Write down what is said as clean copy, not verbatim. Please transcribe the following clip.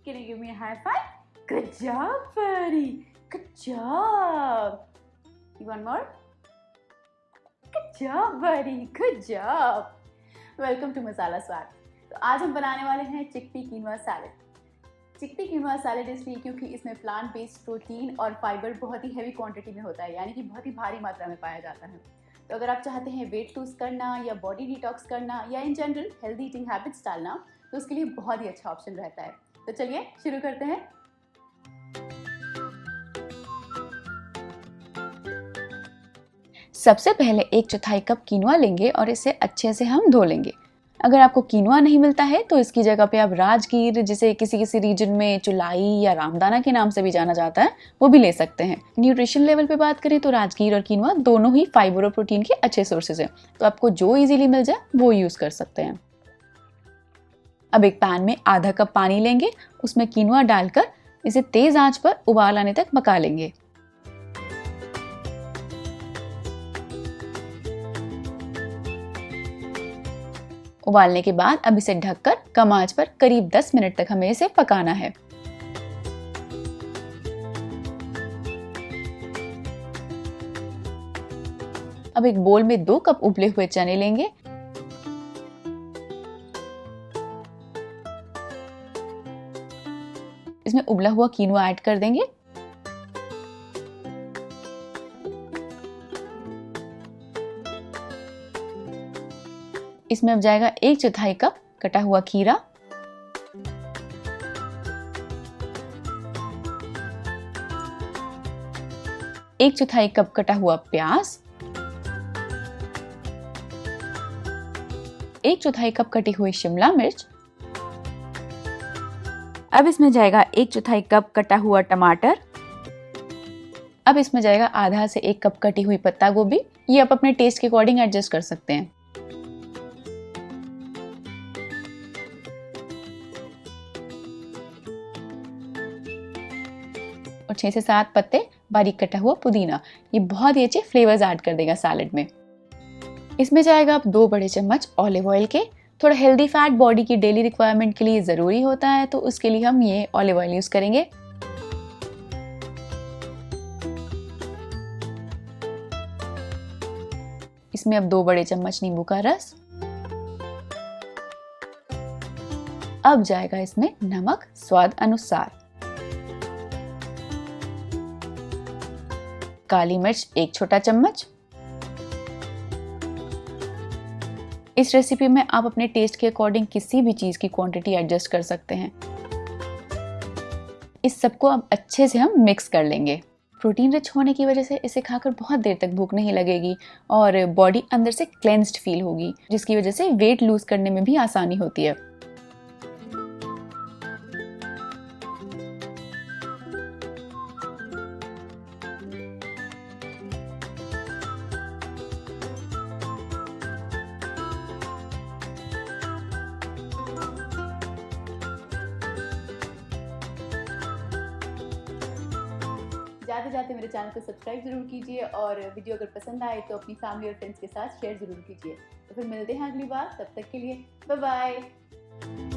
Can you give me a high five? Good job, buddy. Good job. You want more? Good job, buddy. Good job. Welcome to मसाला स्वाद। तो आज हम बनाने वाले हैं chickpea कीनवा salad. Chickpea कीनवा salad इसलिए क्योंकि इसमें प्लांट बेस्ड प्रोटीन और फाइबर बहुत ही हैवी क्वांटिटी में होता है, यानी कि बहुत ही भारी मात्रा में पाया जाता है। तो अगर आप चाहते हैं वेट लूज करना या बॉडी डिटॉक्स करना या in general healthy eating habits डालना, तो उसके लिए बहुत ही अच्छा ऑप्शन रहता है। तो चलिए शुरू करते हैं। सबसे पहले 1/4 कप कीनवा लेंगे और इसे अच्छे से हम धो लेंगे। अगर आपको कीनवा नहीं मिलता है तो इसकी जगह पे आप राजगीर, जिसे किसी किसी रीजन में चुलाई या रामदाना के नाम से भी जाना जाता है, वो भी ले सकते हैं। न्यूट्रिशन लेवल पे बात करें तो राजगीर और कीनवा दोनों ही फाइबर और प्रोटीन के अच्छे सोर्सेज हैं, तो आपको जो इजीली मिल जाए वो यूज कर सकते हैं। अब एक पैन में आधा कप पानी लेंगे, उसमें कीनवा डालकर इसे तेज आंच पर उबाल आने तक पका लेंगे। उबालने के बाद अब इसे ढककर कम आंच पर करीब 10 मिनट तक हमें इसे पकाना है। अब एक बोल में 2 कप उबले हुए चने लेंगे। इसमें उबला हुआ कीनवा ऐड कर देंगे। इसमें अब जाएगा 1/4 कप कटा हुआ खीरा, एक 1/4 कप कटा हुआ प्याज, 1/4 कप कटी हुई शिमला मिर्च। अब इसमें जाएगा 1/4 कप कटा हुआ टमाटर। अब इसमें जाएगा आधा से 1 कप कटी हुई पत्ता गोभी। ये आप अपने टेस्ट के अकॉर्डिंग एडजस्ट कर सकते हैं। और 6 से 7 पत्ते बारीक कटा हुआ पुदीना। ये बहुत ही अच्छे फ्लेवर्स ऐड कर देगा सैलेड में। इसमें जाएगा अब 2 बड़े चम्मच ऑलिव ऑयल के। थोड़ा हेल्दी फैट बॉडी की डेली रिक्वायरमेंट के लिए ज़रूरी होता है, तो उसके लिए हम ये ऑलिव ऑयल यूज करेंगे। इसमें अब 2 बड़े चम्मच नींबू का रस। अब जाएगा इसमें नमक स्वाद अनुसार। काली मिर्च 1 छोटा चम्मच। इस रेसिपी में आप अपने टेस्ट के अकॉर्डिंग किसी भी चीज की क्वांटिटी एडजस्ट कर सकते हैं। इस सबको अब अच्छे से हम मिक्स कर लेंगे। प्रोटीन रिच होने की वजह से इसे खाकर बहुत देर तक भूख नहीं लगेगी और बॉडी अंदर से क्लेंस्ड फील होगी, जिसकी वजह से वेट लूज करने में भी आसानी होती है। जाते जाते मेरे चैनल को सब्सक्राइब जरूर कीजिए और वीडियो अगर पसंद आए तो अपनी फैमिली और फ्रेंड्स के साथ शेयर जरूर कीजिए। तो फिर मिलते हैं अगली बार, तब तक के लिए बाय बाय।